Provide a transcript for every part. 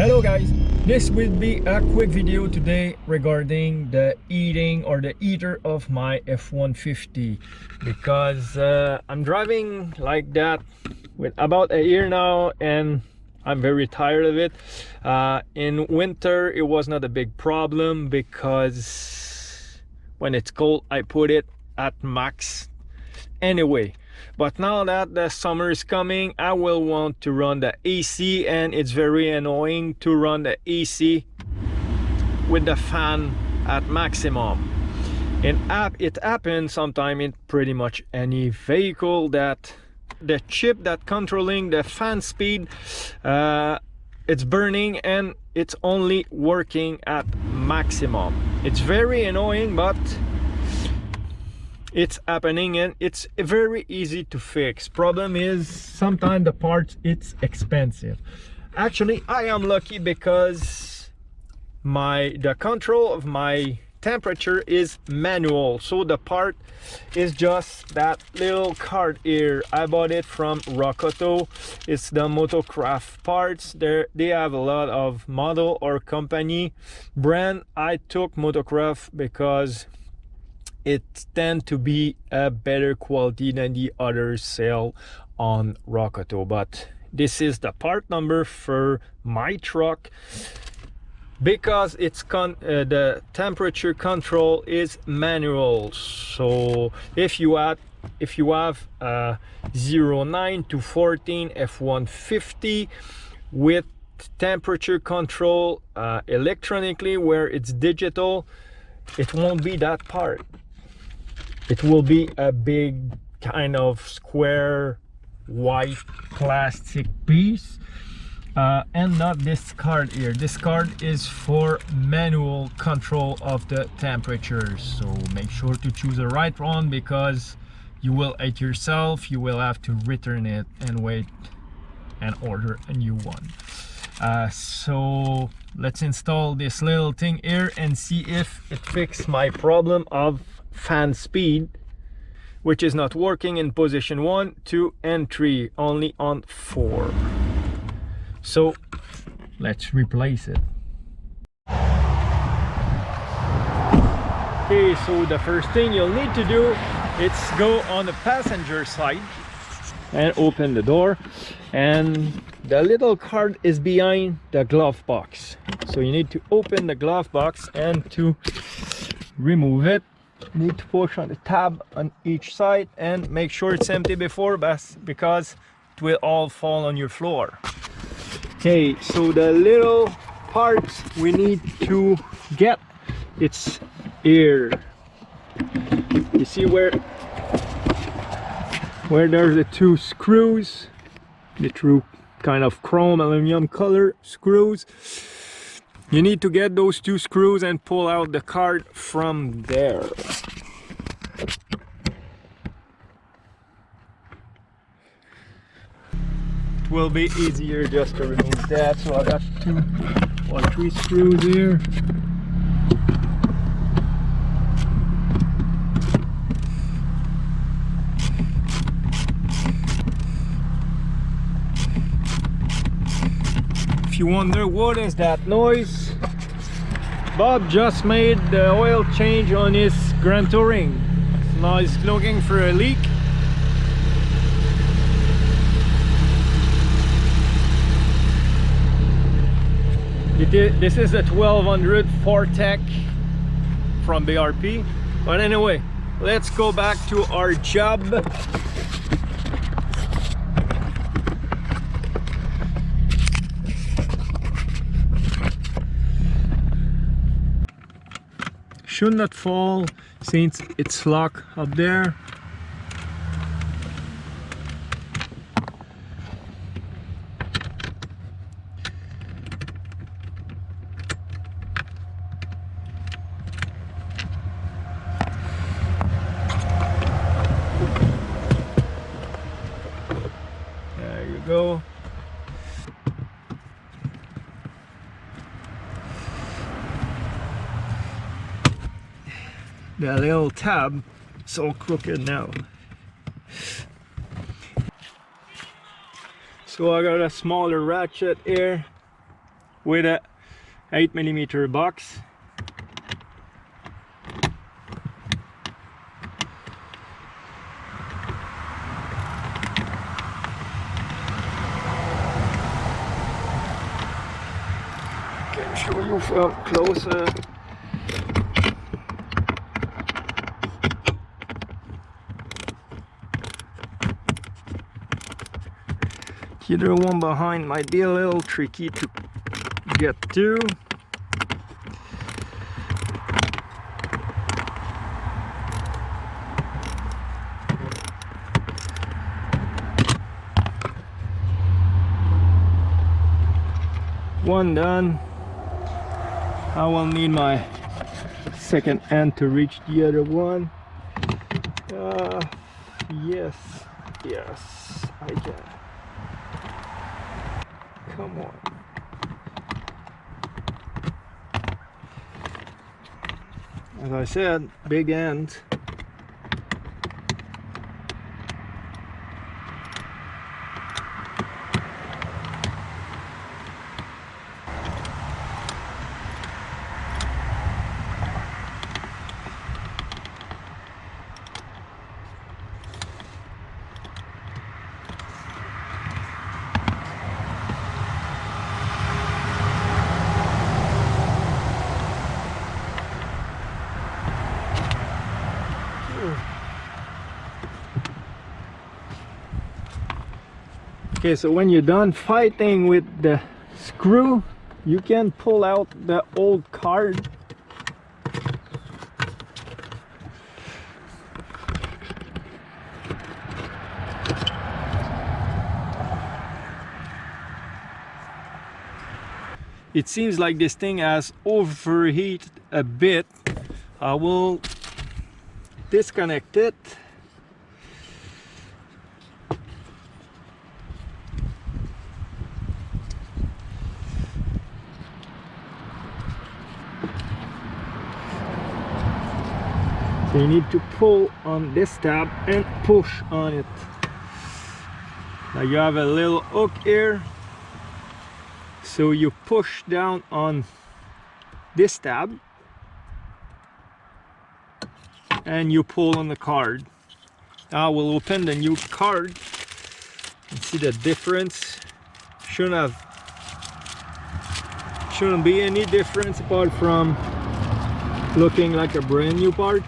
Hello guys, this will be a quick video today regarding the heating or the heater of my F-150 because I'm driving like that with about a year now and I'm very tired of it. In winter it was not a big problem because when it's cold I put it at max anyway. But now that the summer is coming, I will want to run the AC, and it's very annoying to run the AC with the fan at maximum. It happens sometime in pretty much any vehicle that the chip that controlling the fan speed it's burning and it's only working at maximum. It's very annoying, but it's happening and it's very easy to fix. Problem is sometimes the parts it's expensive. Actually I am lucky because the control of my temperature is manual, so the part is just that little card here. I bought it from Rock Auto. It's the Motocraft parts. They have a lot of model or company brand. I took Motocraft because it tends to be a better quality than the others sell on Rock Auto. But this is the part number for my truck because it's the temperature control is manual. So if you have 09 to 14 F-150 with temperature control electronically, where it's digital, it won't be that part. It will be a big kind of square white plastic piece and not this card here. This card is for manual control of the temperatures, so make sure to choose the right one because you will hate yourself. You will have to return it and wait and order a new one. So let's install this little thing here and see if it fixes my problem of fan speed, which is not working in position 1, 2 and 3, only on 4. So let's replace it. Okay, so the first thing you'll need to do is go on the passenger side and open the door, and the little card is behind the glove box. So you need to open the glove box, and to remove it you need to push on the tab on each side and make sure it's empty before, because it will all fall on your floor. Okay, so the little parts we need to get, it's here. You see where there's the two screws, the true kind of chrome aluminum color screws. You need to get those two screws and pull out the card from there. It will be easier just to remove that, so I got 2 or 3 screws here. If you wonder what is that noise, Bob just made the oil change on his Grand Touring. Now he's looking for a leak. This is a 1200 4Tech from BRP. But anyway, let's go back to our job. Should not fall since it's locked up there. There you go. The little tab is all crooked now. So I got a smaller ratchet here with a 8mm box. Can show you from closer. The other one behind might be a little tricky to get to. One done. I will need my second hand to reach the other one. Yes, I can. Come on. As I said, big end. Okay, so when you're done fighting with the screw, you can pull out the old card. It seems like this thing has overheated a bit. I will disconnect it. So you need to pull on this tab and push on it. Now you have a little hook here. So you push down on this tab and you pull on the card. Now we'll open the new card and see the difference. Shouldn't be any difference apart from looking like a brand new part.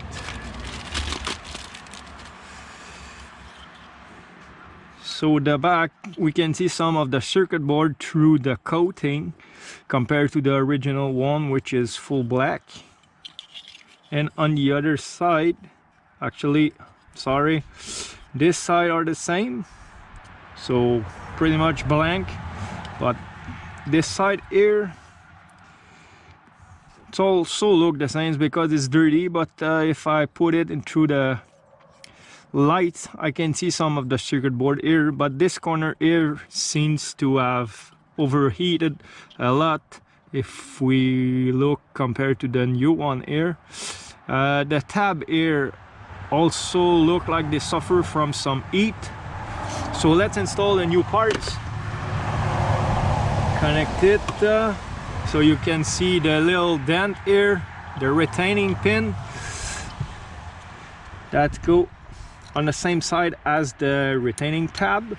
So the back, we can see some of the circuit board through the coating compared to the original one, which is full black. And on the other side, actually, sorry, this side are the same, so pretty much blank. But this side here, it's also look the same because it's dirty. But if I put it into the light, I can see some of the circuit board here, but this corner here seems to have overheated a lot if we look compared to the new one here. The tab here also look like they suffer from some heat. So let's install the new parts. Connect it so you can see the little dent here, the retaining pin. That's go on the same side as the retaining tab.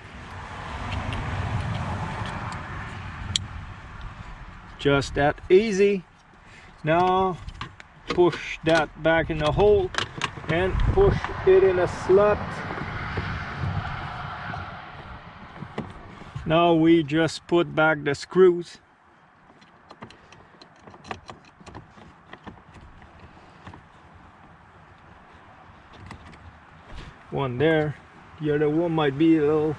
Just that easy. Now push that back in the hole and push it in a slot. Now we just put back the screws. One there, the other one might be a little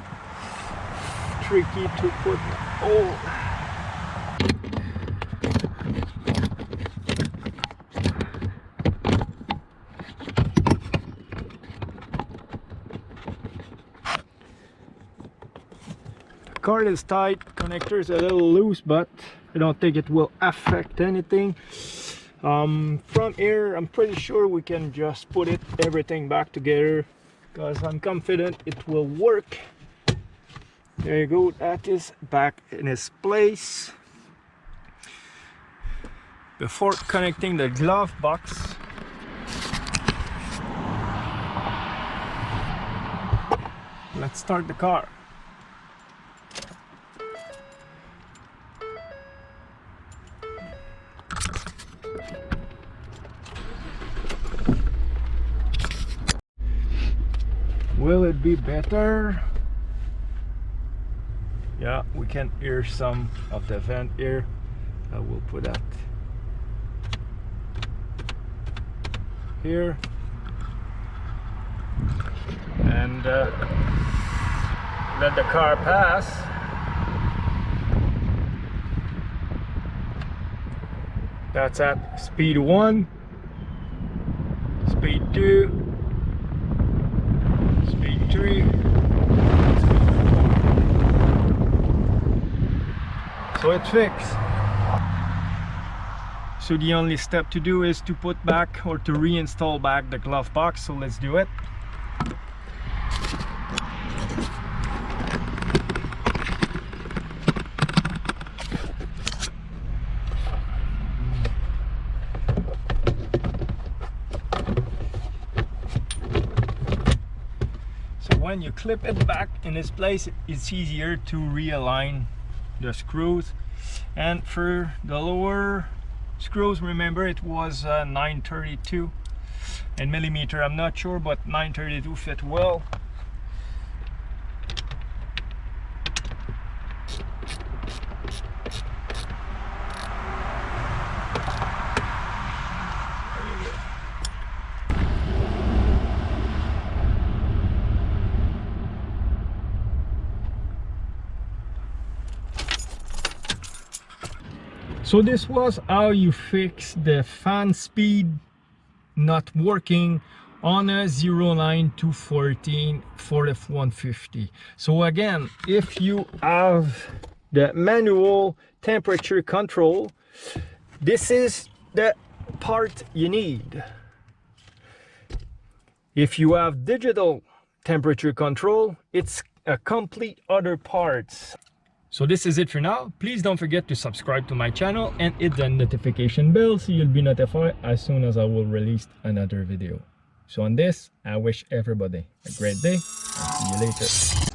tricky to put. Oh, the card is tight, connector is a little loose, but I don't think it will affect anything. From here, I'm pretty sure we can just put everything back together, because I'm confident it will work. There you go, that is back in its place. before connecting the glove box, let's start the car. Will it be better? Yeah, we can hear some of the vent here. I will put that here and let the car pass. That's at speed 1, speed 2, speed 3, so it's fixed. So the only step to do is to put back or to reinstall back the glove box. So let's do it. So when you clip it back in its place, it's easier to realign the screws. And for the lower screws, remember it was 932 in millimeter. I'm not sure, but 932 fit well. So this was how you fix the fan speed not working on a 09 to 14 Ford F-150. So again, if you have the manual temperature control, this is the part you need. If you have digital temperature control, it's a complete other parts. So this is it for now. Please don't forget to subscribe to my channel and hit the notification bell so you'll be notified as soon as I will release another video. So on this, I wish everybody a great day and see you later.